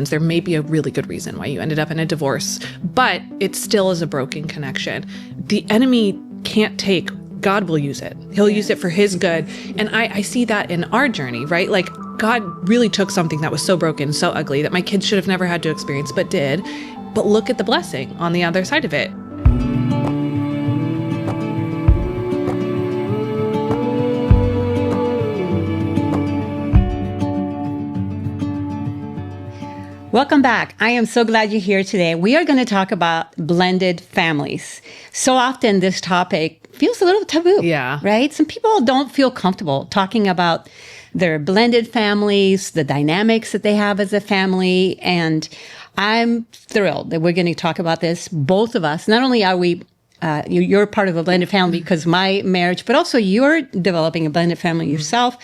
There may be a really good reason why you ended up in a divorce, but it still is a broken connection. The enemy can't take, God will use it. He'll use it for his good. And I see that in our journey, right? Like God really took something that was so broken, so ugly that my kids should have never had to experience, but did. But look at the blessing on the other side of it. Welcome back. I am so glad you're here today. We are going to talk about blended families. So often this topic feels a little taboo, right? Some people don't feel comfortable talking about their blended families, the dynamics that they have as a family. And I'm thrilled that we're going to talk about this. Both of us, not only are we you're part of a blended family because of my marriage, but also you're developing a blended family yourself.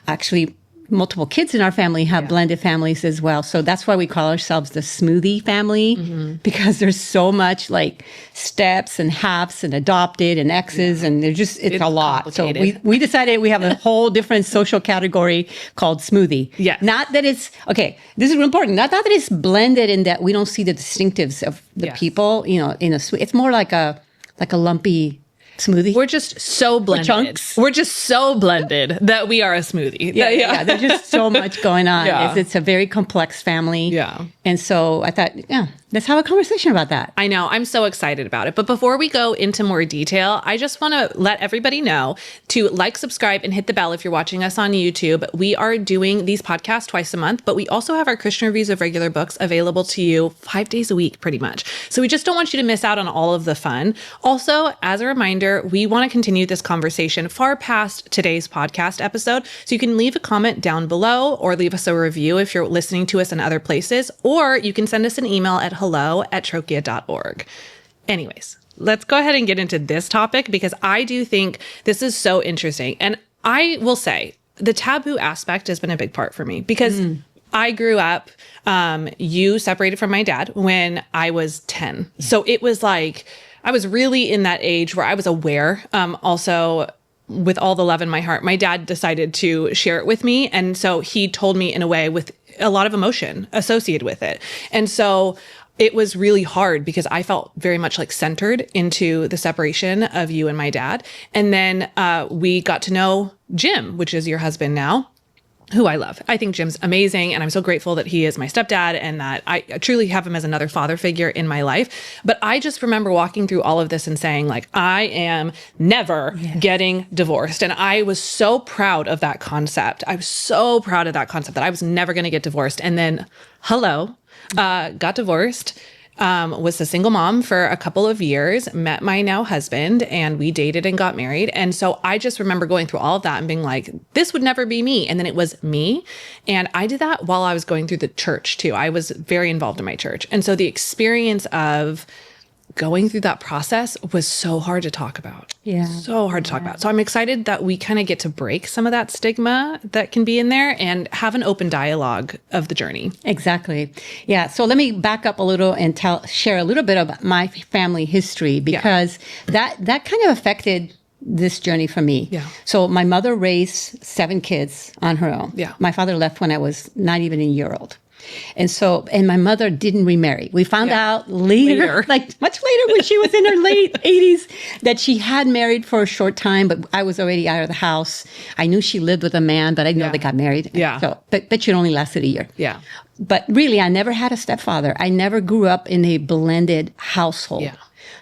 Actually, multiple kids in our family have blended families as well. So that's why we call ourselves the smoothie family, because there's so much like steps and halves and adopted and exes, and it's a lot. So we decided we have a whole different social category called smoothie. Yeah. Not that it's, okay, this is important. Not that it's blended in that we don't see the distinctives of the people, it's more like a lumpy smoothie. We're just so blended. Chunks. We're just so blended that we are a smoothie. Yeah. There's just so much going on. It's a very complex family. Yeah. And so I thought, let's have a conversation about that. I know. I'm so excited about it. But before we go into more detail, I just want to let everybody know to like, subscribe, and hit the bell if you're watching us on YouTube. We are doing these podcasts twice a month, but we also have our Christian reviews of regular books available to you 5 days a week, pretty much. So we just don't want you to miss out on all of the fun. Also, as a reminder, we want to continue this conversation far past today's podcast episode. So you can leave a comment down below or leave us a review if you're listening to us in other places, or you can send us an email at hello@trochia.org. Anyways, let's go ahead and get into this topic because I do think this is so interesting. And I will say the taboo aspect has been a big part for me because I grew up, you separated from my dad when I was 10. So it was like, I was really in that age where I was aware. Also, with all the love in my heart, my dad decided to share it with me. And so he told me in a way with a lot of emotion associated with it. And so it was really hard because I felt very much like centered into the separation of you and my dad. And then we got to know Jim, which is your husband now, who I love. I think Jim's amazing, and I'm so grateful that he is my stepdad and that I truly have him as another father figure in my life. But I just remember walking through all of this and saying, like, I am never getting divorced. And I was so proud of that concept. I was so proud of that concept that I was never going to get divorced. And then, got divorced. Was a single mom for a couple of years, met my now husband, and we dated and got married. And so I just remember going through all of that and being like, this would never be me. And then it was me. And I did that while I was going through the church too. I was very involved in my church. And so the experience of going through that process was so hard to talk about. So hard to talk about. So I'm excited that we kind of get to break some of that stigma that can be in there and have an open dialogue of the journey. Exactly. Yeah. So let me back up a little and share a little bit about my family history because that kind of affected this journey for me. So my mother raised 7 kids on her own. My father left when I was not even a year old. And my mother didn't remarry. We found out later, like much later when she was in her late 80s, that she had married for a short time, but I was already out of the house. I knew she lived with a man, but I didn't know they got married. So, but it only lasted a year. But really, I never had a stepfather. I never grew up in a blended household.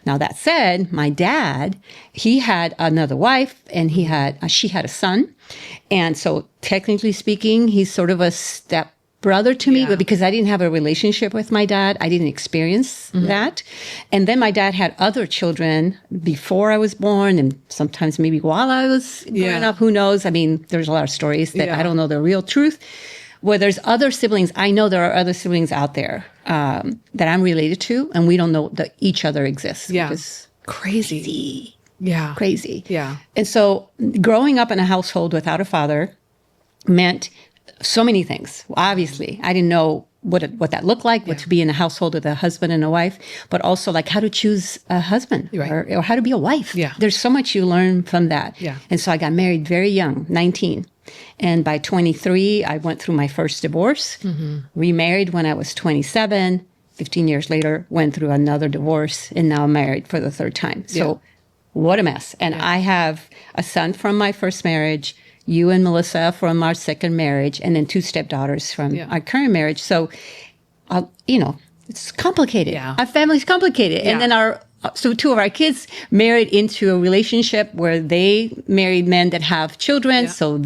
Now, that said, my dad, he had another wife and she had a son. And so technically speaking, he's sort of a step brother to me, but because I didn't have a relationship with my dad, I didn't experience that. And then my dad had other children before I was born and sometimes maybe while I was growing up, who knows? I mean, there's a lot of stories that I don't know the real truth. Where there's other siblings, I know there are other siblings out there that I'm related to, and we don't know that each other exists. It's crazy. Crazy. Yeah. And so growing up in a household without a father meant so many things. Obviously, I didn't know what that looked like, what to be in a household with a husband and a wife, but also like how to choose a husband or how to be a wife. There's so much you learn from that. And so I got married very young, 19. And by 23, I went through my first divorce, remarried when I was 27. 15 years later, went through another divorce, and now I'm married for the third time. So what a mess. And I have a son from my first marriage, you and Melissa from our second marriage, and then 2 stepdaughters from our current marriage. So, it's complicated. Yeah. Our family's complicated. Yeah. And then so 2 of our kids married into a relationship where they married men that have children. Yeah. So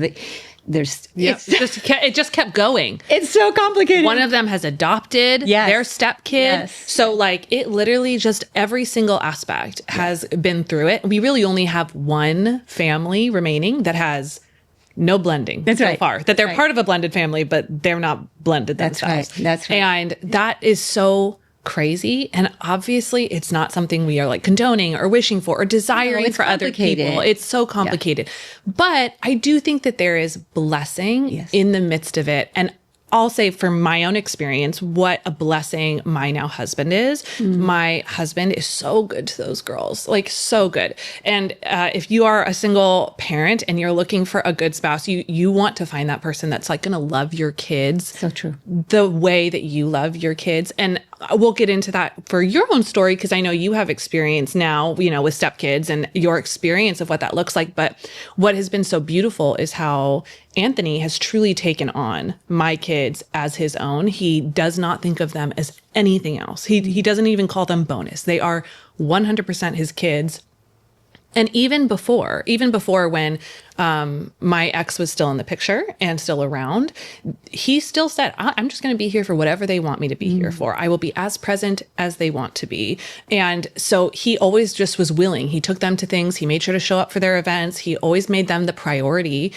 it just kept going. It's so complicated. One of them has adopted their stepkid. Yes. So it literally just every single aspect has been through it. We really only have one family remaining that has no blending so far. That they're part of a blended family, but they're not blended themselves. That's right. And that is so crazy. And obviously it's not something we are condoning or wishing for or desiring for other people. It's so complicated. Yeah. But I do think that there is blessing in the midst of it. And I'll say from my own experience, what a blessing my now husband is. My husband is so good to those girls, so good. And if you are a single parent and you're looking for a good spouse, you want to find that person that's going to love your kids. So true. The way that you love your kids. And we'll get into that for your own story, because I know you have experience now, with stepkids and your experience of what that looks like. But what has been so beautiful is how Anthony has truly taken on my kids as his own. He does not think of them as anything else. He doesn't even call them bonus. They are 100% his kids. And even before when my ex was still in the picture and still around, he still said, I'm just going to be here for whatever they want me to be here for. I will be as present as they want to be. And so he always just was willing. He took them to things. He made sure to show up for their events. He always made them the priority,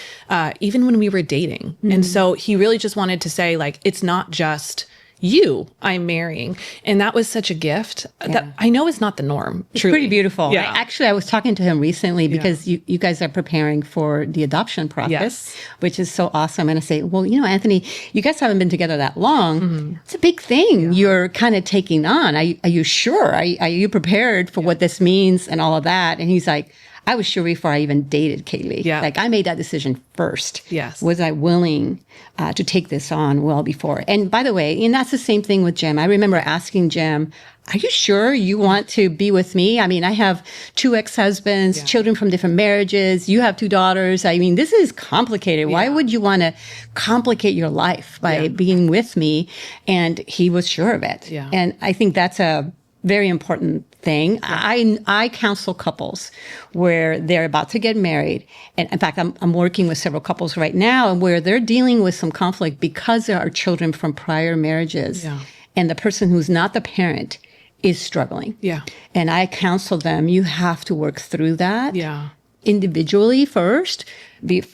even when we were dating. And so he really just wanted to say, it's not just you I'm marrying. And that was such a gift that I know is not the norm. It's pretty beautiful. Yeah. I was talking to him recently because you guys are preparing for the adoption process, which is so awesome. And I say, well, Anthony, you guys haven't been together that long. It's a big thing you're kind of taking on. Are you sure? Are you prepared for what this means and all of that? And he's like, I was sure before I even dated Kayleigh. Yeah. I made that decision first. Yes. Was I willing to take this on well before? And by the way, and that's the same thing with Jim. I remember asking Jim, are you sure you want to be with me? I mean, I have 2 ex-husbands, children from different marriages. You have 2 daughters. I mean, this is complicated. Why would you want to complicate your life by being with me? And he was sure of it. Yeah. And I think that's a very important thing. I counsel couples where they're about to get married. And in fact, I'm working with several couples right now where they're dealing with some conflict because there are children from prior marriages. Yeah. And the person who's not the parent is struggling. Yeah. And I counsel them, you have to work through that. Yeah. Individually first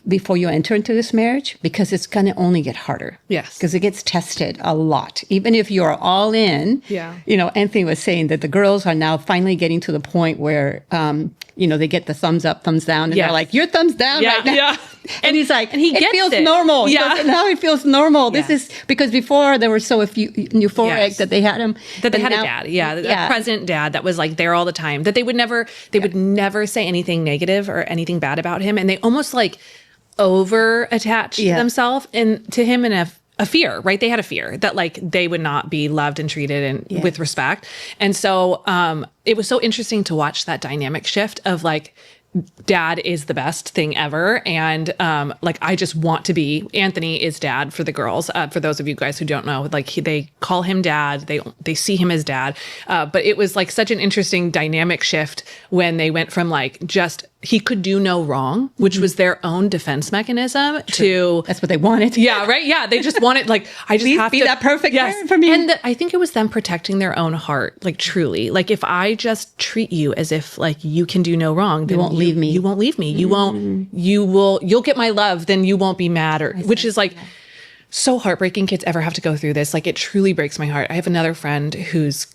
before you enter into this marriage, because it's going to only get harder. Yes. Because it gets tested a lot. Even if you're all in, Anthony was saying that the girls are now finally getting to the point where, they get the thumbs up, thumbs down, and they're like, your thumbs down right now. Yeah. And he's like, and it feels normal. Yeah. Now it feels normal. This is because before there were so euphoric that they had him. That they had a dad. A present dad that was there all the time. That they would never say anything negative or anything bad about him. And they almost over attached themselves to him in a fear, right? They had a fear that they would not be loved and treated and with respect. And so it was so interesting to watch that dynamic shift of dad is the best thing ever. And I just want to be, Anthony is dad for the girls. For those of you guys who don't know, they call him dad. They see him as dad. But it was such an interesting dynamic shift when they went from just he could do no wrong, which was their own defense mechanism to... That's what they wanted. Yeah, right? Yeah, they just wanted, I just Please have be to... that perfect parent for me. And I think it was them protecting their own heart, truly. If I just treat you as if, you can do no wrong, then you won't leave me. You won't leave me. You won't... You'll get my love, then you won't be mad, which is, so heartbreaking kids ever have to go through this. It truly breaks my heart. I have another friend whose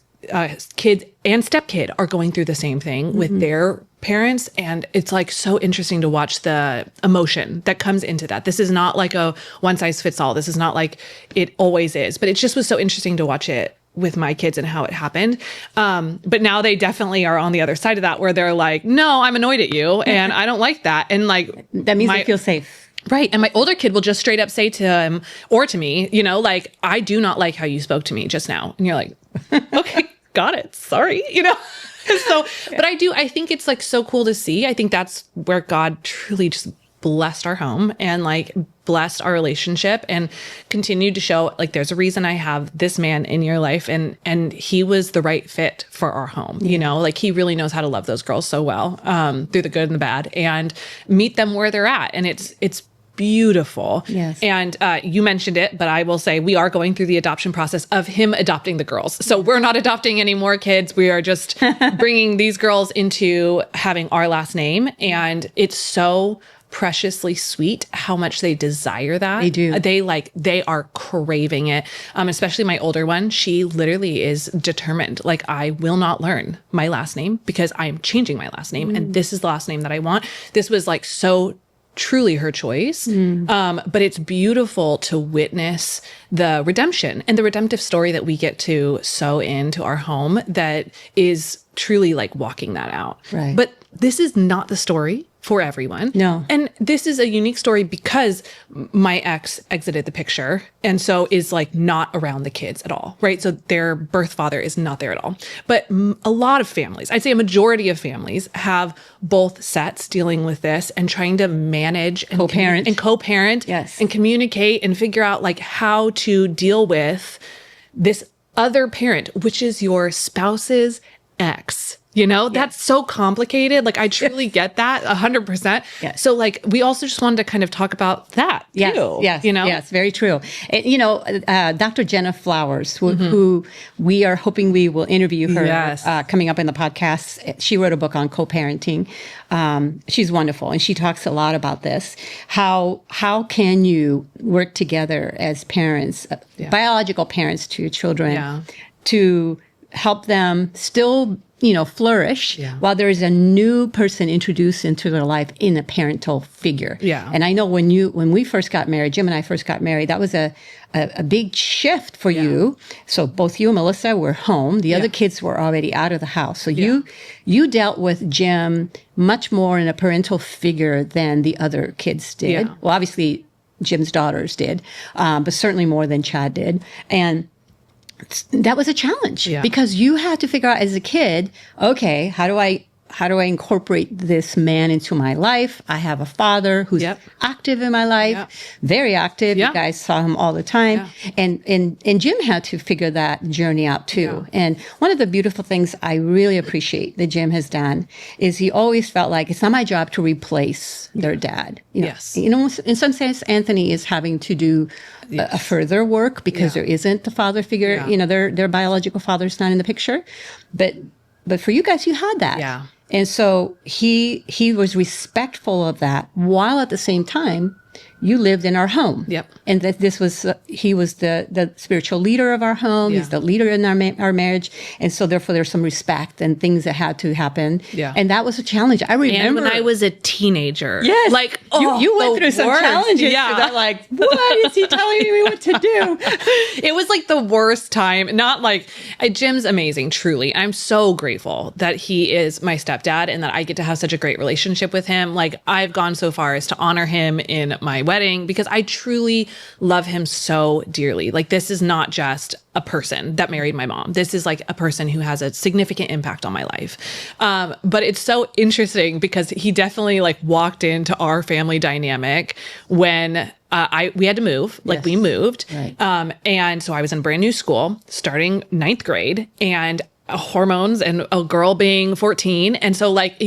kid and stepkid are going through the same thing with their parents. And it's so interesting to watch the emotion that comes into that. This is not a one size fits all. This is not it always is, but it just was so interesting to watch it with my kids and how it happened. But now they definitely are on the other side of that where they're no, I'm annoyed at you and I don't like that. And that means they feel safe. Right. And my older kid will just straight up say to him or to me, you know, like, I do not like how you spoke to me just now. And you're like, okay, got it. Sorry. You know? So, but I think it's like so cool to see. I think that's where God truly just blessed our home and like blessed our relationship and continued to show like, there's a reason I have this man in your life. And he was the right fit for our home. You know, like he really knows how to love those girls so well, through the good and the bad, and meet them where they're at. And it's beautiful. Yes. And you mentioned it, but I will say we are going through the adoption process of him adopting the girls. So we're not adopting any more kids. We are just bringing these girls into having our last name. And it's so preciously sweet how much they desire that. They do. They are craving it. Especially my older one. She literally is determined. Like, I will not learn my last name because I am changing my last name. And this is the last name that I want. This was like so truly her choice. But it's beautiful to witness the redemption and the redemptive story that we get to sow into our home that is truly like walking that out. Right. But this is not the story for everyone. No. And this is a unique story because my ex exited the picture and so is like not around the kids at all, right? So their birth father is not there at all. But a lot of families, I'd say a majority of families, have both sets dealing with this and trying to manage and co-parent Yes. and communicate and figure out like how to deal with this other parent, which is your spouse's ex. You know, that's so complicated. Like, I truly get that 100%. Yes. So like, we also just wanted to kind of talk about that too. Yes. You know? Yes, very true. And, you know, Dr. Jenna Flowers, who we are hoping we will interview her coming up in the podcast. She wrote a book on co-parenting. She's wonderful. And she talks a lot about this. How can you work together as parents, biological parents to your children, to help them still, you know, flourish while there is a new person introduced into their life in a parental figure. Yeah. And I know when we first got married, Jim and I first got married, that was a big shift for you. So both you and Melissa were home. The other kids were already out of the house. So you dealt with Jim much more in a parental figure than the other kids did. Yeah. Well, obviously Jim's daughters did, but certainly more than Chad did. And that was a challenge because you had to figure out as a kid, okay, how do I incorporate this man into my life? I have a father who's active in my life, very active. You guys saw him all the time. And Jim had to figure that journey out too. And one of the beautiful things I really appreciate that Jim has done is he always felt like it's not my job to replace their dad. You know, you know, in some sense, Anthony is having to do a further work because there isn't the father figure. You know, their biological father's not in the picture. But for you guys, you had that. Yeah. And so he was respectful of that while at the same time you lived in our home. Yep. And that this was, he was the spiritual leader of our home. He's the leader in our marriage. And so therefore there's some respect and things that had to happen. Yeah. And that was a challenge. I remember. And when I was a teenager. Yes. Like, you went through some challenges. Yeah. I'm like, what is he telling me what to do? It was like the worst time. Not like, Jim's amazing, truly. I'm so grateful that he is my stepdad and that I get to have such a great relationship with him. Like, I've gone so far as to honor him in my wedding because I truly love him so dearly. Like, this is not just a person that married my mom. This is like a person who has a significant impact on my life. But it's so interesting because he definitely like walked into our family dynamic when we had to move, like we moved. Right. And so I was in a brand new school starting 9th grade and hormones and a girl being 14. And so like,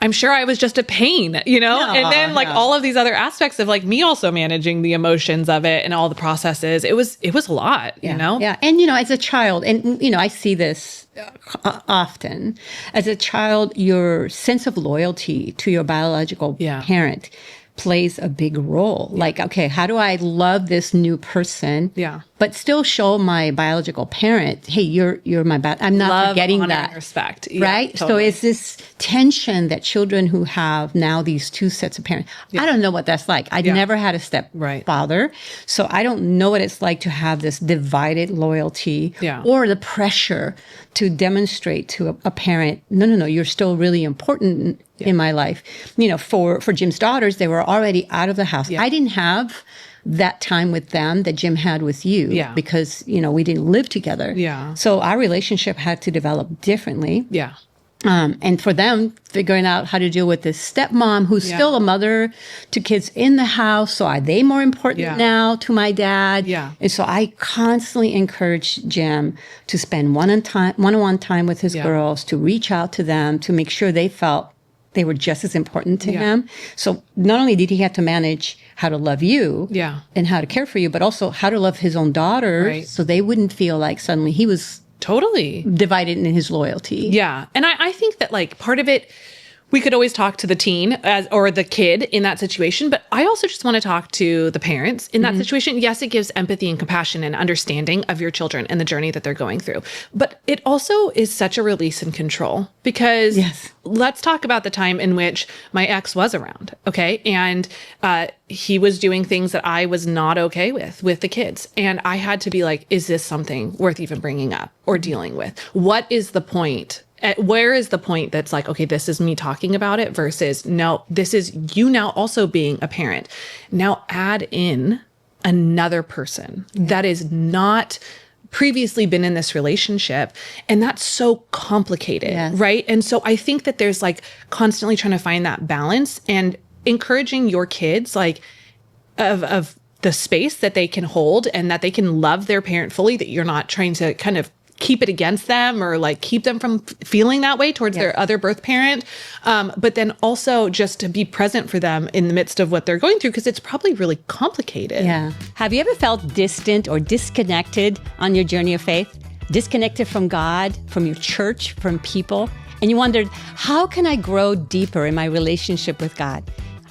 I'm sure I was just a pain, you know? And then like all of these other aspects of like me also managing the emotions of it and all the processes, it was a lot, you know? Yeah. And, you know, as a child, and, you know, I see this often, as a child, your sense of loyalty to your biological parent plays a big role. Like, okay, how do I love this new person? Yeah. but still show my biological parent, hey, you're my I'm not Love, forgetting honor, that. and respect. Right? Yeah, totally. So it's this tension that children who have now these two sets of parents, I don't know what that's like. I'd never had a stepfather. So I don't know what it's like to have this divided loyalty or the pressure to demonstrate to a parent, no, you're still really important in my life. You know, for Jim's daughters, they were already out of the house. I didn't have that time with them that Jim had with you because, you know, we didn't live together. So our relationship had to develop differently. And for them, figuring out how to deal with this stepmom who's still a mother to kids in the house. So are they more important now to my dad? And so I constantly encourage Jim to spend one-on-one time with his girls, to reach out to them, to make sure they felt they were just as important to him. So not only did he have to manage how to love you and how to care for you, but also how to love his own daughters so they wouldn't feel like suddenly he was totally divided in his loyalty. Yeah. And I think that like part of it, we could always talk to the teen or the kid in that situation, but I also just want to talk to the parents in that situation. Yes, it gives empathy and compassion and understanding of your children and the journey that they're going through. But it also is such a release and control because let's talk about the time in which my ex was around, okay? And he was doing things that I was not okay with the kids. And I had to be like, is this something worth even bringing up or dealing with? What is the point? Where is the point that's like, okay, this is me talking about it versus no, this is you now also being a parent. Now add in another person that is not previously been in this relationship. And that's so complicated, right? And so I think that there's like constantly trying to find that balance and encouraging your kids, like of the space that they can hold and that they can love their parent fully, that you're not trying to kind of keep it against them or like keep them from feeling that way towards their other birth parent. But then also just to be present for them in the midst of what they're going through, because it's probably really complicated. Have you ever felt distant or disconnected on your journey of faith? Disconnected from God, from your church, from people? And you wondered, how can I grow deeper in my relationship with God?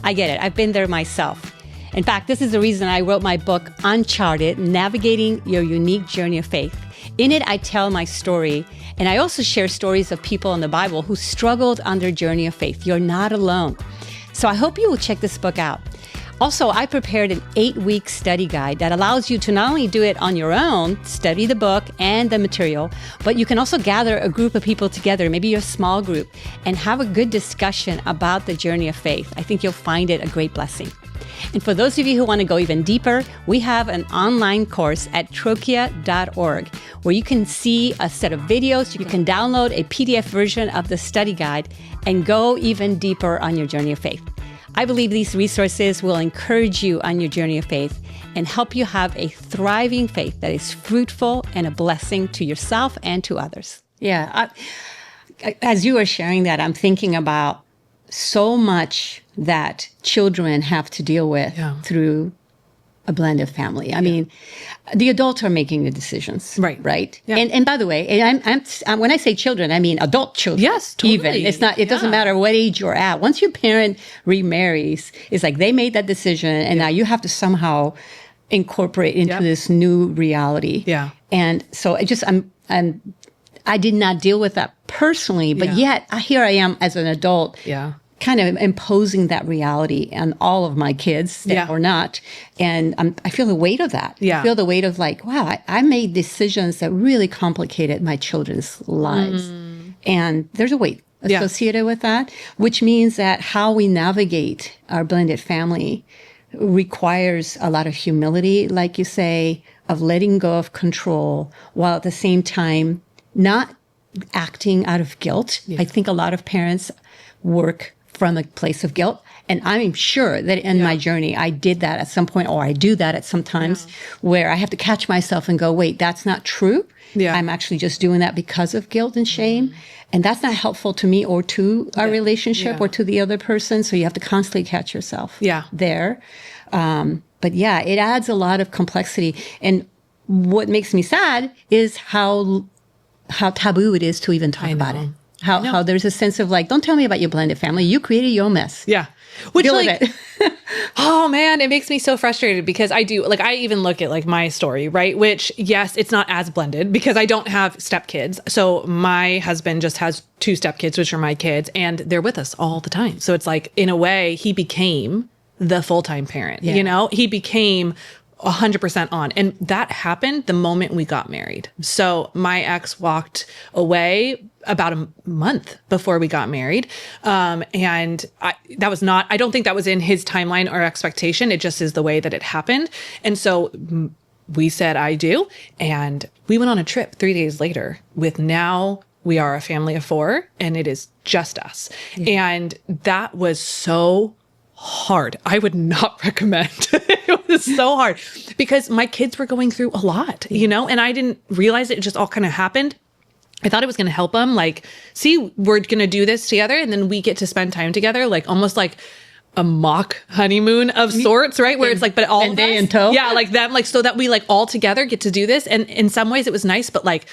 I get it. I've been there myself. In fact, this is the reason I wrote my book, Uncharted, Navigating Your Unique Journey of Faith. In it, I tell my story, and I also share stories of people in the Bible who struggled on their journey of faith. You're not alone. So I hope you will check this book out. Also, I prepared an 8-week study guide that allows you to not only do it on your own, study the book and the material, but you can also gather a group of people together, maybe your small group, and have a good discussion about the journey of faith. I think you'll find it a great blessing. And for those of you who want to go even deeper, we have an online course at trochia.org where you can see a set of videos. You can download a PDF version of the study guide and go even deeper on your journey of faith. I believe these resources will encourage you on your journey of faith and help you have a thriving faith that is fruitful and a blessing to yourself and to others. As you were sharing that, I'm thinking about so much that children have to deal with through a blended family. I mean, the adults are making the decisions, right? And by the way, and I'm when I say children, I mean adult children. Yes, totally. Even it's not. It doesn't matter what age you're at. Once your parent remarries, it's like they made that decision, and now you have to somehow incorporate into this new reality. And so I did not deal with that personally, but yet here I am as an adult. Kind of imposing that reality on all of my kids or not. And I feel the weight of that. I feel the weight of like, wow, I made decisions that really complicated my children's lives. And there's a weight associated with that, which means that how we navigate our blended family requires a lot of humility, like you say, of letting go of control, while at the same time not acting out of guilt. I think a lot of parents work from a place of guilt. And I'm sure that in my journey, I did that at some point, or I do that at some times where I have to catch myself and go, wait, that's not true. I'm actually just doing that because of guilt and shame. And that's not helpful to me or to our relationship or to the other person. So you have to constantly catch yourself there. But it adds a lot of complexity. And what makes me sad is how taboo it is to even talk about it. How there's a sense of like, don't tell me about your blended family. You created your own mess. Yeah. Which Deal like, with it. oh man, it makes me so frustrated because I even look at like my story, right? Which yes, it's not as blended because I don't have stepkids. So my husband just has 2 stepkids, which are my kids, and they're with us all the time. So it's like, in a way, he became the full-time parent, he became 100% on. And that happened the moment we got married. So my ex walked away about a month before we got married. And I don't think that was in his timeline or expectation. It just is the way that it happened. And so we said, I do. And we went on a trip 3 days later with now we are a family of 4 and it is just us. Yeah. And that was so hard. I would not recommend. It was so hard because my kids were going through a lot, and I didn't realize it just all kind of happened. I thought it was going to help them. Like, see, we're going to do this together. And then we get to spend time together, like almost like a mock honeymoon of sorts, right? Where it's like, but all of us, in tow. Yeah, like them, like so that we like all together get to do this. And in some ways it was nice, but like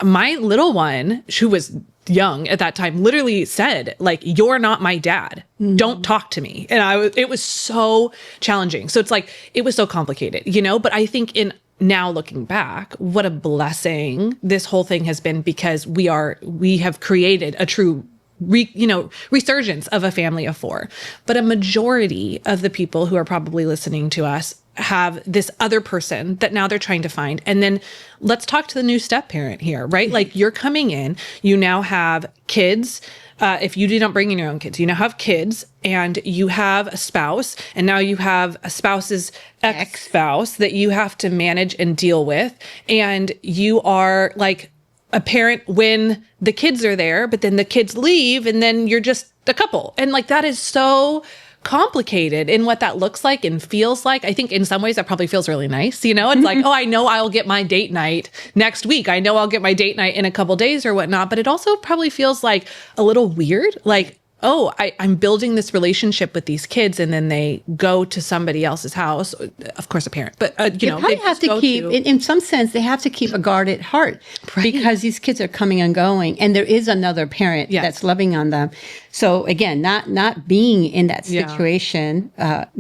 my little one, who was young at that time, literally said, like, you're not my dad. Mm-hmm. Don't talk to me. And it was so challenging. So it's like, it was so complicated, but I think now looking back, what a blessing this whole thing has been because we have created a true resurgence of a family of 4. But a majority of the people who are probably listening to us have this other person that now they're trying to find. And then let's talk to the new step parent here, right? Like you're coming in, you now have kids. If you did not bring in your own kids, you now have kids and you have a spouse, and now you have a spouse's ex-spouse that you have to manage and deal with. And you are like a parent when the kids are there, but then the kids leave and then you're just a couple. And like, that is so complicated in what that looks like and feels like. I think in some ways that probably feels really nice. It's like, oh, I know I'll get my date night next week. I know I'll get my date night in a couple days or whatnot, but it also probably feels like a little weird. Like, oh, I'm building this relationship with these kids and then they go to somebody else's house, of course, a parent, but they probably have to keep, in some sense, they have to keep a guarded heart, right? Because these kids are coming and going and there is another parent that's loving on them. So again, not being in that situation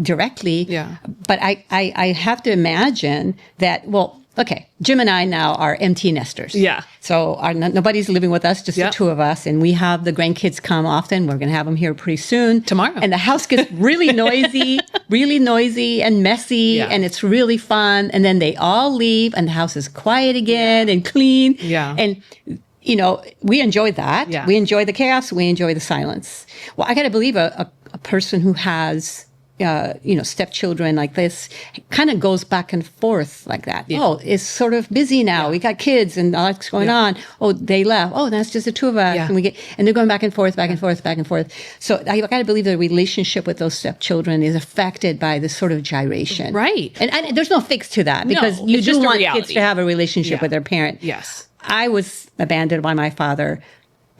directly, but I have to imagine that, okay, Jim and I now are empty nesters. Yeah. So nobody's living with us, just the 2 of us. And we have the grandkids come often. We're going to have them here pretty soon. Tomorrow. And the house gets really noisy and messy. And it's really fun. And then they all leave and the house is quiet again and clean. Yeah. And, we enjoy that. Yeah. We enjoy the chaos. We enjoy the silence. Well, I got to believe a person who has stepchildren like this kind of goes back and forth like that. Yeah. Oh, it's sort of busy now. Yeah. We got kids and all that's going on. Oh, they left. Oh, that's just the 2 of us. Yeah. And they're going back and forth. So I got to believe the relationship with those stepchildren is affected by this sort of gyration. Right. And there's no fix to that because you do want kids to have a relationship with their parent. Yes. I was abandoned by my father.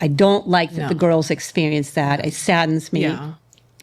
I don't like that the girls experience that. It saddens me. Yeah.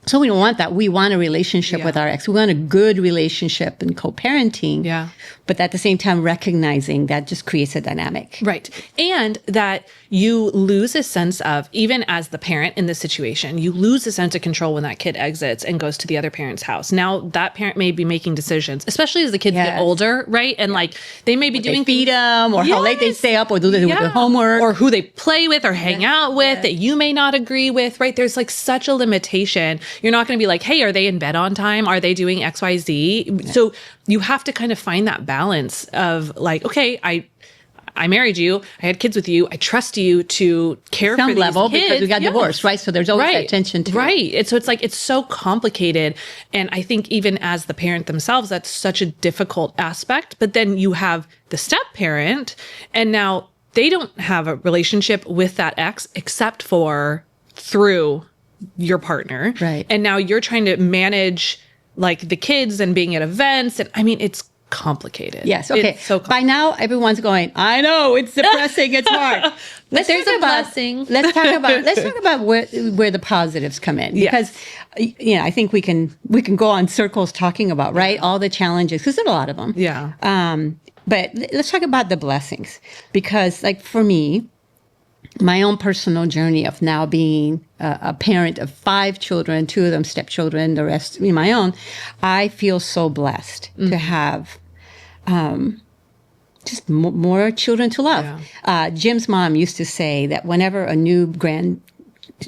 So we don't want that. We want a relationship with our ex. We want a good relationship and co-parenting. Yeah. But at the same time, recognizing that just creates a dynamic. Right. And that you lose a sense of, even as the parent in this situation, you lose a sense of control when that kid exits and goes to the other parent's house. Now that parent may be making decisions, especially as the kids get older, right? And like they may be doing feed them or how late they stay up or do they do their homework. Or who they play with or hang out with that you may not agree with, right? There's like such a limitation. You're not going to be like, hey, are they in bed on time? Are they doing X, Y, Z? Yeah. So you have to kind of find that balance of like, okay, I married you. I had kids with you. I trust you to care for these level kids. Because we got divorced, right? So there's always that tension too. Right. And so it's like, it's so complicated. And I think even as the parent themselves, that's such a difficult aspect. But then you have the step parent and now they don't have a relationship with that ex except for through your partner. Right. And now you're trying to manage like the kids and being at events. And I mean, it's complicated. Yes. Okay. So by now everyone's going, I know it's depressing. It's hard. Let's talk about where the positives come in, because I think we can go on circles talking about, right? All the challenges, because there's a lot of them. Yeah. But let's talk about the blessings, because like for me, my own personal journey of now being a parent of 5 children, 2 of them stepchildren, the rest my own, I feel so blessed to have just more children to love. Yeah. Jim's mom used to say that whenever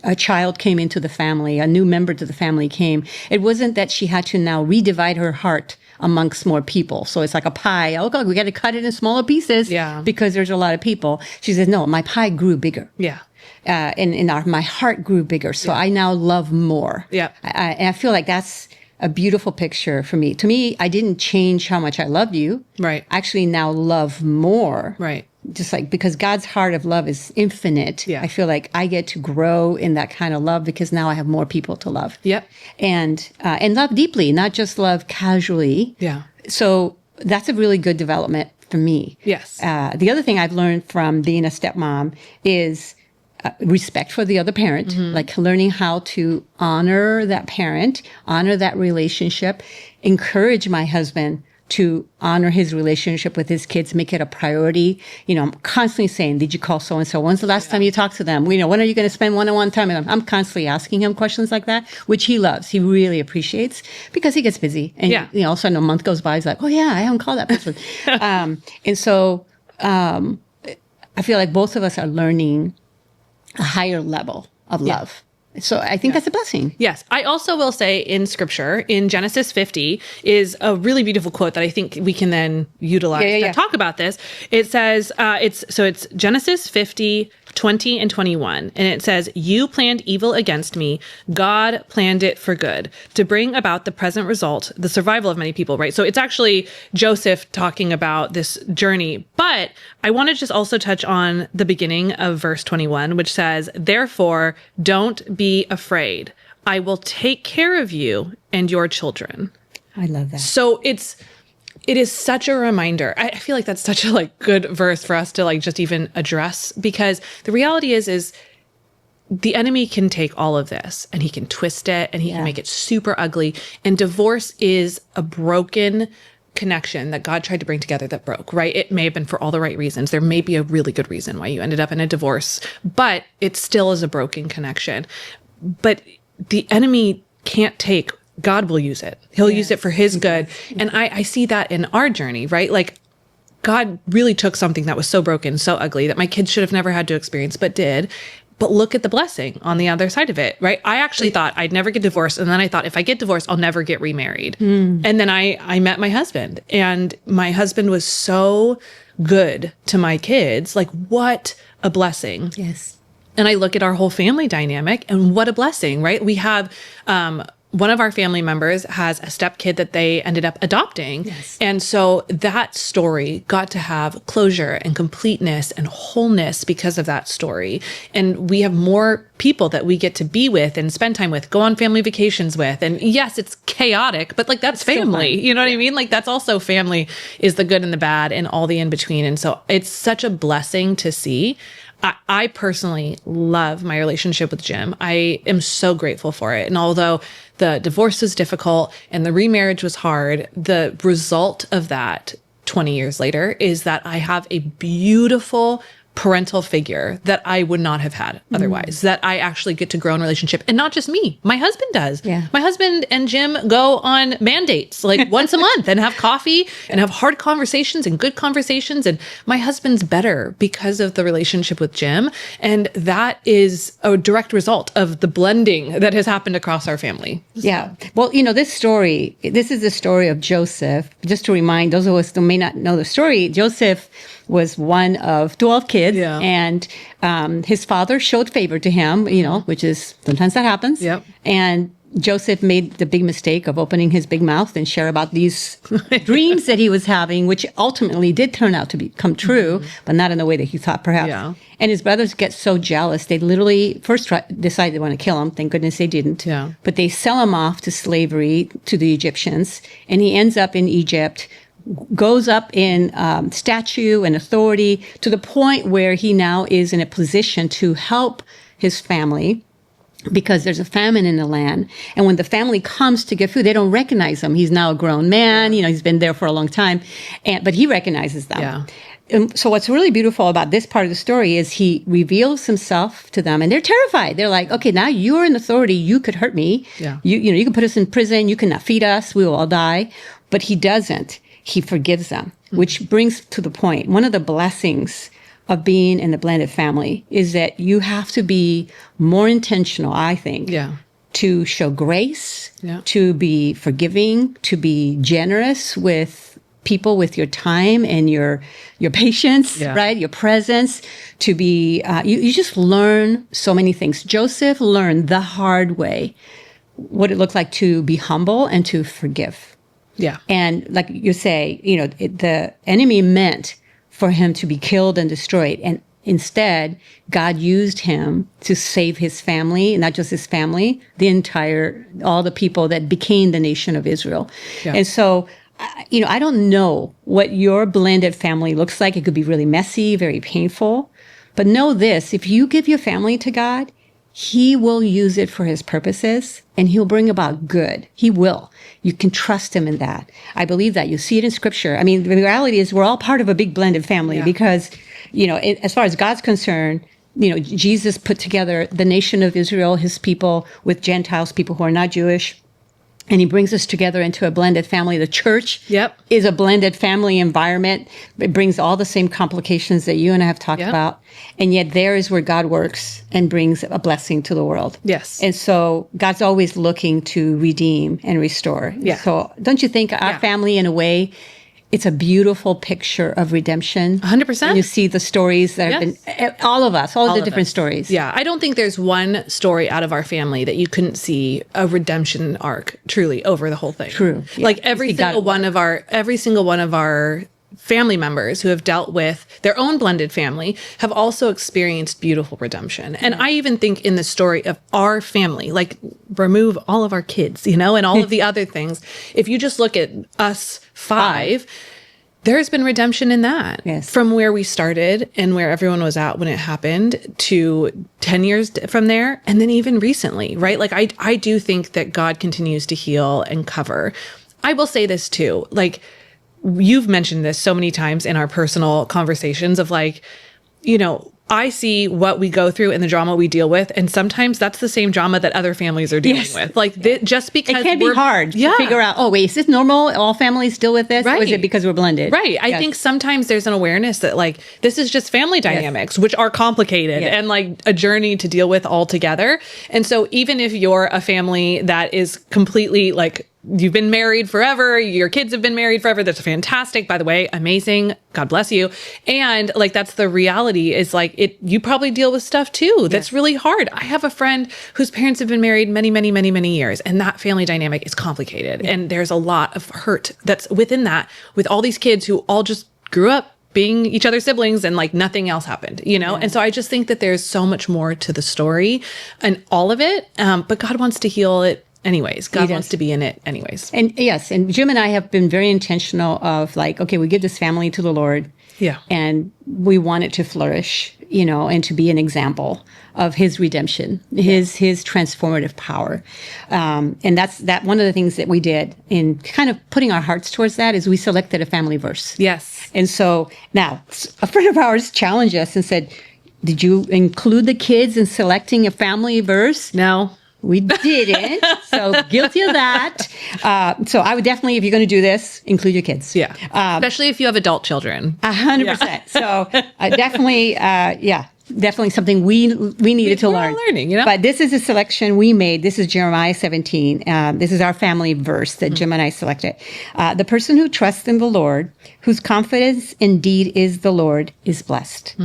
a child came into the family, a new member to the family came, it wasn't that she had to now redivide her heart amongst more people. So it's like a pie. Oh, God, we got to cut it in smaller pieces because there's a lot of people. She says, no, my pie grew bigger. Yeah. My heart grew bigger. So I now love more. Yeah. And I feel like that's a beautiful picture for me. To me, I didn't change how much I love you. Right. I actually now love more. Right. Just like, because God's heart of love is infinite. Yeah. I feel like I get to grow in that kind of love because now I have more people to love. Yep. And love deeply, not just love casually. Yeah. So that's a really good development for me. Yes. The other thing I've learned from being a stepmom is respect for the other parent, like learning how to honor that parent, honor that relationship, encourage my husband to honor his relationship with his kids, make it a priority. I'm constantly saying, did you call so-and-so? When's the last time you talked to them? When are you going to spend one-on-one time with them? I'm constantly asking him questions like that, which he loves. He really appreciates because he gets busy. And, all of a sudden a month goes by, he's like, oh yeah, I haven't called that person. And so I feel like both of us are learning a higher level of love. So I think that's a blessing. Yes. I also will say in scripture, in Genesis 50, is a really beautiful quote that I think we can then utilize to talk about this. It says, it's Genesis 50, 20 and 21. And it says, you planned evil against me. God planned it for good to bring about the present result, the survival of many people, right? So it's actually Joseph talking about this journey. But I want to just also touch on the beginning of verse 21, which says, therefore, don't be afraid. I will take care of you and your children. I love that. So it is such a reminder. I feel like that's such a good verse for us to just even address, because the reality is the enemy can take all of this and he can twist it and he can make it super ugly. And divorce is a broken connection that God tried to bring together that broke, right? It may have been for all the right reasons. There may be a really good reason why you ended up in a divorce, but it still is a broken connection. But the enemy can't take, God will use it. He'll use it for his good. And I see that in our journey, right? God really took something that was so broken, so ugly that my kids should have never had to experience, but did. But look at the blessing on the other side of it, right? I actually thought I'd never get divorced. And then I thought, if I get divorced, I'll never get remarried. And then I met my husband, and my husband was so good to my kids. What a blessing. Yes. And I look at our whole family dynamic, and what a blessing, right? We have, one of our family members has a stepkid that they ended up adopting. Yes. And so that story got to have closure and completeness and wholeness because of that story. And we have more people that we get to be with and spend time with, go on family vacations with. And yes, it's chaotic, but that's family. You know what I mean? That's also family, is the good and the bad and all the in between. And so it's such a blessing to see. I personally love my relationship with Jim. I am so grateful for it. And although the divorce was difficult and the remarriage was hard, the result of that 20 years later is that I have a beautiful parental figure that I would not have had otherwise, that I actually get to grow in relationship. And not just me, my husband does. Yeah. My husband and Jim go on mandates once a month and have coffee and have hard conversations and good conversations. And my husband's better because of the relationship with Jim. And that is a direct result of the blending that has happened across our family. Yeah. Well, this is the story of Joseph. Just to remind those of us who may not know the story, Joseph was one of 12 kids. Yeah. And his father showed favor to him, which is sometimes that happens. Yep. And Joseph made the big mistake of opening his big mouth and share about these dreams that he was having, which ultimately did turn out to come true, but not in the way that he thought, perhaps. Yeah. And his brothers get so jealous, they literally first decided they want to kill him. Thank goodness they didn't. Yeah. But they sell him off to slavery to the Egyptians, and he ends up in Egypt, goes up in stature and authority to the point where he now is in a position to help his family because there's a famine in the land. And when the family comes to get food, they don't recognize him. He's now a grown man. He's been there for a long time, but he recognizes them. Yeah. And so what's really beautiful about this part of the story is he reveals himself to them, and they're terrified. They're like, okay, now you're in authority. You could hurt me. Yeah. You can put us in prison. You cannot feed us. We will all die. But he doesn't. He forgives them, which brings to the point. One of the blessings of being in the blended family is that you have to be more intentional, I think, to show grace, to be forgiving, to be generous with people, with your time and your patience, right? Your presence, to be, you just learn so many things. Joseph learned the hard way what it looked like to be humble and to forgive. Yeah. And like you say, the enemy meant for him to be killed and destroyed. And instead, God used him to save his family, not just his family, all the people that became the nation of Israel. Yeah. And so, I don't know what your blended family looks like. It could be really messy, very painful. But know this, if you give your family to God, he will use it for his purposes, and he'll bring about good. He will. You can trust him in that. I believe that. You see it in scripture. I mean, the reality is we're all part of a big blended family because, as far as God's concerned, Jesus put together the nation of Israel, his people, with Gentiles, people who are not Jewish. And he brings us together into a blended family. The church is a blended family environment. It brings all the same complications that you and I have talked about. And yet there is where God works and brings a blessing to the world. Yes. And so God's always looking to redeem and restore. Yeah. So don't you think our family, in a way, it's a beautiful picture of redemption. 100%. And you see the stories that have been, all of us, all the different stories. Yeah. I don't think there's one story out of our family that you couldn't see a redemption arc truly over the whole thing. True. Yeah. Like every single one of our family members who have dealt with their own blended family have also experienced beautiful redemption. And I even think in the story of our family, like remove all of our kids, and all of the other things. If you just look at us five, there's been redemption in that. Yes. From where we started and where everyone was at when it happened to 10 years from there. And then even recently, right? Like I do think that God continues to heal and cover. I will say this too, like, you've mentioned this so many times in our personal conversations of like, I see what we go through and the drama we deal with. And sometimes that's the same drama that other families are dealing with. Like just because it can be hard to figure out, oh, wait, is this normal? All families deal with this? Right. Or is it because we're blended? Right. I think sometimes there's an awareness that like, this is just family dynamics, which are complicated and like a journey to deal with all together. And so even if you're a family that is completely like, you've been married forever, your kids have been married forever, that's fantastic, by the way, amazing, God bless you. And like, that's the reality is like, you probably deal with stuff too. That's really hard. I have a friend whose parents have been married many, many, many, many years. And that family dynamic is complicated. And there's a lot of hurt that's within that with all these kids who all just grew up being each other's siblings and like nothing else happened, And so I just think that there's so much more to the story and all of it. But God wants to heal it anyways. God wants to be in it anyways. And yes, and Jim and I have been very intentional of like, okay, we give this family to the Lord. Yeah. And we want it to flourish, and to be an example of his redemption, his transformative power. And that's one of the things that we did in kind of putting our hearts towards that is we selected a family verse. Yes. And so now a friend of ours challenged us and said, did you include the kids in selecting a family verse? No. We didn't. So guilty of that. So I would definitely, if you're going to do this, include your kids. Yeah. Especially if you have adult children. 100%. So definitely, definitely something we needed to learn. We're all learning, But this is a selection we made. This is Jeremiah 17. This is our family verse that Jim and I selected. The person who trusts in the Lord, whose confidence indeed is the Lord, is blessed.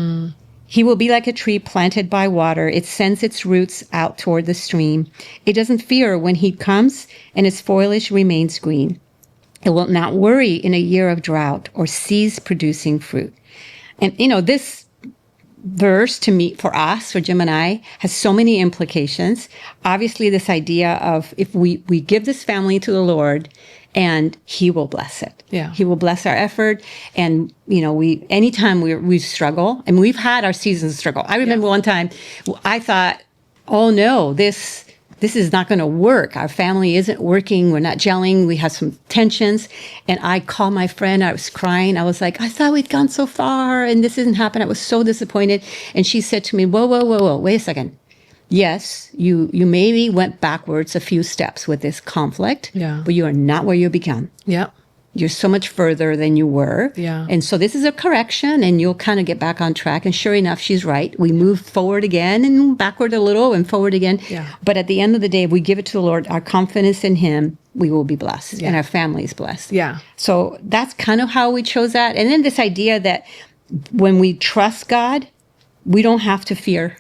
He will be like a tree planted by water. It sends its roots out toward the stream. It doesn't fear when heat comes, and its foliage remains green. It will not worry in a year of drought or cease producing fruit. And, this verse to me, for us, for Jim and I, has so many implications. Obviously, this idea of if we give this family to the Lord, and he will bless it. Yeah. He will bless our effort. And, anytime we struggle, and we've had our seasons of struggle. I remember one time I thought oh no, this is not going to work. Our family isn't working. We're not gelling. We have some tensions. And I called my friend. I was crying. I was like, I thought we'd gone so far and this didn't happen. I was so disappointed. And she said to me, whoa, wait a second. Yes, you maybe went backwards a few steps with this conflict, but you are not where you began. Yeah. You're so much further than you were. Yeah. And so this is a correction and you'll kind of get back on track. And sure enough, she's right. We move forward again and backward a little and forward again. Yeah. But at the end of the day, if we give it to the Lord, our confidence in him, we will be blessed and our family is blessed. Yeah. So that's kind of how we chose that. And then this idea that when we trust God, we don't have to fear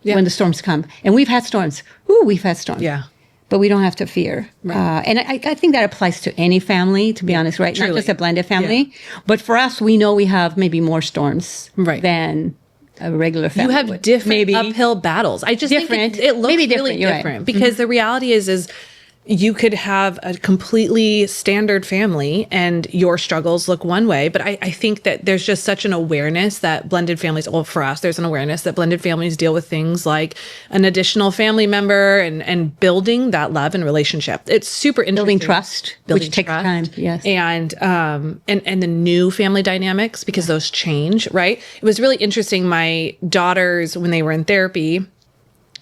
when the storms come. And we've had storms. We've had storms. Yeah. But we don't have to fear. Right. And I think that applies to any family, to be honest, right? Truly. Not just a blended family. Yeah. But for us, we know we have maybe more storms than a regular family. You have different uphill battles. I just think it looks maybe really different because the reality is you could have a completely standard family and your struggles look one way. But I think that there's just such an awareness that blended families, well, for us, there's an awareness that blended families deal with things like an additional family member and building that love and relationship. It's super interesting. Building trust, which takes time. Yes. And the new family dynamics, because those change, right? It was really interesting. My daughters, when they were in therapy,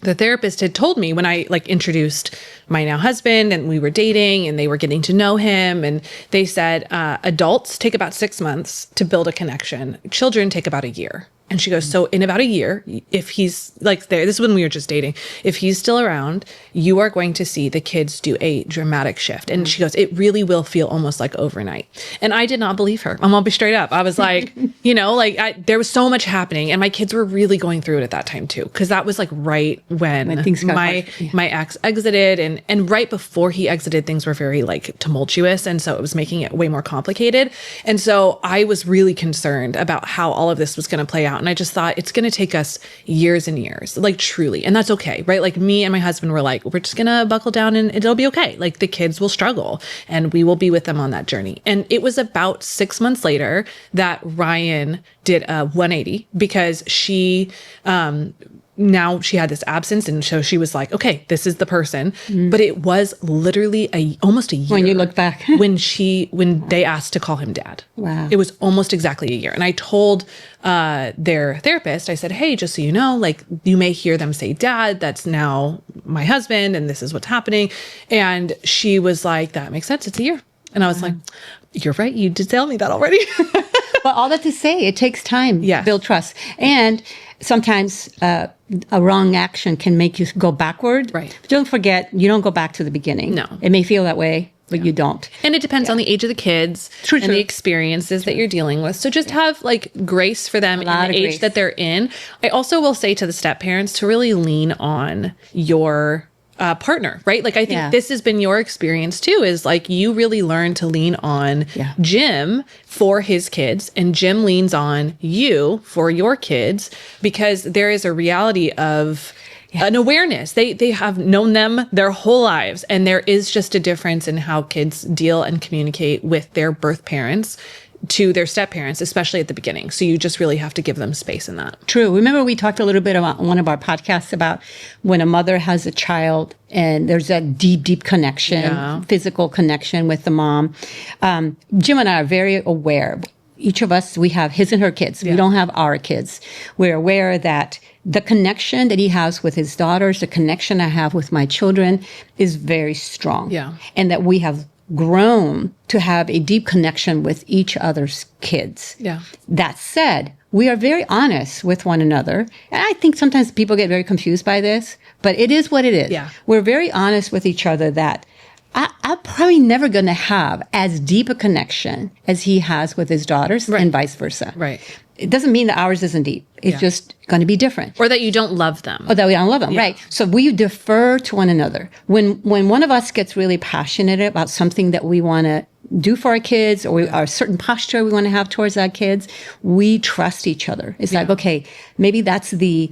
the therapist had told me when I introduced my now husband and we were dating and they were getting to know him, and they said, adults take about 6 months to build a connection. Children take about a year. And she goes, so in about a year, if he's there, this is when we were just dating, if he's still around, you are going to see the kids do a dramatic shift. And she goes, it really will feel almost like overnight. And I did not believe her. I'm gonna be straight up. I was like, there was so much happening and my kids were really going through it at that time too. Cause that was right when things got my ex exited and right before he exited, things were very tumultuous. And so it was making it way more complicated. And so I was really concerned about how all of this was going to play out. And I just thought it's going to take us years and years, truly. And that's okay, right? Me and my husband were we're just going to buckle down and it'll be okay. The kids will struggle and we will be with them on that journey. And it was about 6 months later that Ryan did a 180 because she, now she had this absence. And so she was okay, this is the person. But it was literally almost a year. When you look back. when they asked to call him dad. Wow. It was almost exactly a year. And I told their therapist, I said, hey, just so you know, you may hear them say dad, that's now my husband. And this is what's happening. And she was like, that makes sense. It's a year. And I was like, you're right. You did tell me that already. But all that to say, it takes time to build trust. And sometimes a wrong action can make you go backward. Right. But don't forget, you don't go back to the beginning. No. It may feel that way, but you don't. And it depends on the age of the kids and the experiences that you're dealing with. So just have grace for them in the age that they're in. I also will say to the step parents to really lean on your partner, right? I think this has been your experience too, is you really learn to lean on Jim for his kids and Jim leans on you for your kids, because there is a reality of an awareness. They have known them their whole lives. And there is just a difference in how kids deal and communicate with their birth parents to their step parents, especially at the beginning. So you just really have to give them space in that. True. Remember we talked a little bit about one of our podcasts about when a mother has a child and there's a deep connection, physical connection with the mom. Jim and I are very aware. Each of us, we have his and her kids. We don't have our kids. We're aware that the connection that he has with his daughters, the connection I have with my children is very strong. Yeah. And that we have grown to have a deep connection with each other's kids. Yeah. That said, we are very honest with one another. And I think sometimes people get very confused by this, but it is what it is. Yeah. We're very honest with each other that I'm probably never going to have as deep a connection as he has with his daughters and vice versa. Right. It doesn't mean that ours isn't deep. It's just going to be different. Or that you don't love them. Or that we don't love them, right. So we defer to one another. When one of us gets really passionate about something that we want to do for our kids or a certain posture we want to have towards our kids, we trust each other. It's okay, maybe that's the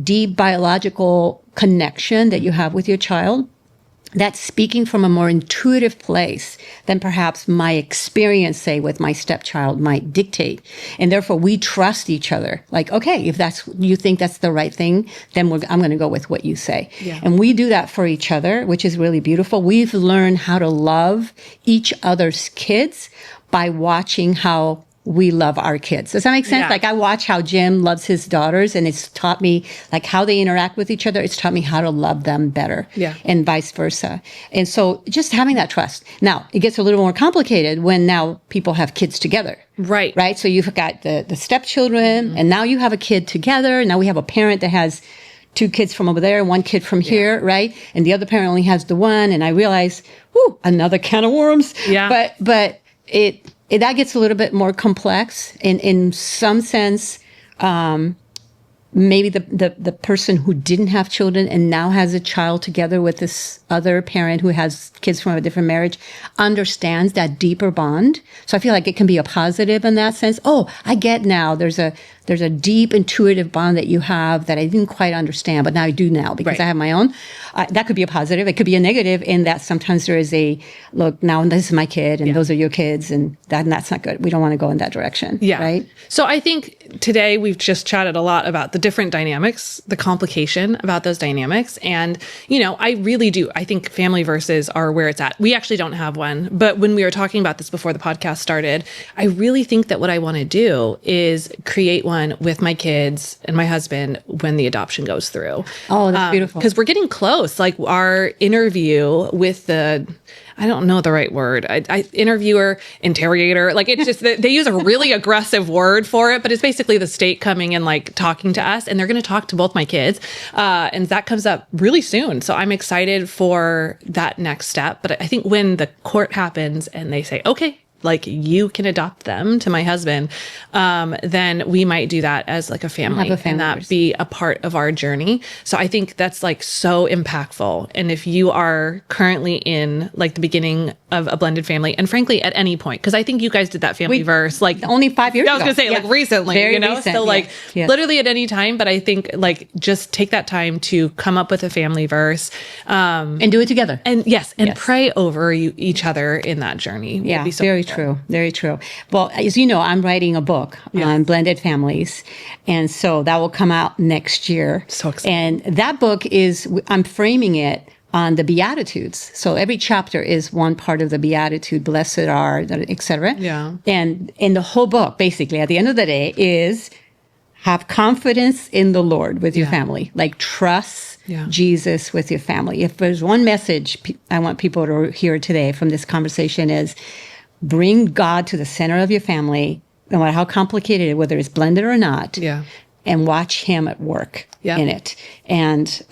deep biological connection that you have with your child. that's speaking from a more intuitive place than perhaps my experience, say, with my stepchild might dictate. And therefore, we trust each other. Like, okay, if you think that's the right thing, then I'm going to go with what you say. Yeah. And we do that for each other, which is really beautiful. We've learned how to love each other's kids by watching how we love our kids. Does that make sense? Yeah. Like I watch how Jim loves his daughters, and it's taught me like how they interact with each other. It's taught me how to love them better, and vice versa. And so just having that trust. Now it gets a little more complicated when now people have kids together. Right. Right. So you've got the stepchildren, and now you have a kid together. Now we have a parent that has 2 kids from over there and 1 kid from here, right? And the other parent only has the one. And I realize, another can of worms. Yeah. But that gets a little bit more complex in some sense. Maybe the person who didn't have children and now has a child together with this other parent who has kids from a different marriage understands that deeper bond. So I feel like it can be a positive in that sense. Oh, I get now. There's a deep intuitive bond that you have that I didn't quite understand, but now I do now because I have my own. That could be a positive. It could be a negative in that sometimes there is a, look, now this is my kid and those are your kids and that's not good. We don't want to go in that direction. Yeah. Right. So I think today we've just chatted a lot about the different dynamics, the complication about those dynamics. And, I really do. I think family verses are where it's at. We actually don't have one. But when we were talking about this before the podcast started, I really think that what I want to do is create one with my kids and my husband when the adoption goes through. Oh, that's beautiful. Because we're getting close. Like our interview with I don't know the right word. Interviewer, interrogator. Like it's just, they use a really aggressive word for it, but it's basically the state coming and like talking to us, and they're going to talk to both my kids. And that comes up really soon. So I'm excited for that next step. But I think when the court happens and they say, okay, like you can adopt them to my husband, then we might do that as like a family and that be a part of our journey. So I think that's like so impactful. And if you are currently in like the beginning of a blended family, and frankly at any point, because I think you guys did that family verse like only 5 years ago. I was gonna say like recently, Very recent, so like literally at any time. But I think like just take that time to come up with a family verse, and do it together. And pray over each other in that journey. Yeah, very true. Very true. Well, as you know, I'm writing a book on blended families. And so that will come out next year. So excited. And that book I'm framing it on the Beatitudes. So every chapter is one part of the Beatitude, blessed are, et cetera. Yeah. And in the whole book, basically, at the end of the day, is have confidence in the Lord with your family. Like trust Jesus with your family. If there's one message I want people to hear today from this conversation is, bring God to the center of your family, no matter how complicated, whether it's blended or not, and watch Him at work in it. And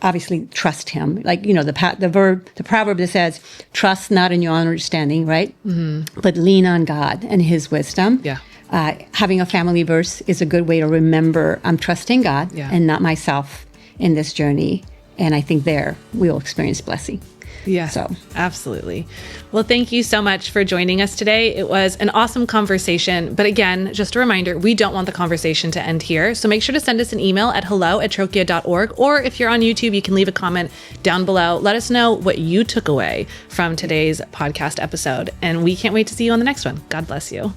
obviously, trust Him. Like, the proverb that says, trust not in your own understanding, right? Mm-hmm. But lean on God and His wisdom. Yeah. Having a family verse is a good way to remember I'm trusting God and not myself in this journey. And I think there we'll experience blessing. Yeah, so absolutely. Well, thank you so much for joining us today. It was an awesome conversation. But again, just a reminder, we don't want the conversation to end here. So make sure to send us an email at hello@trochia.org. Or if you're on YouTube, you can leave a comment down below. Let us know what you took away from today's podcast episode. And we can't wait to see you on the next one. God bless you.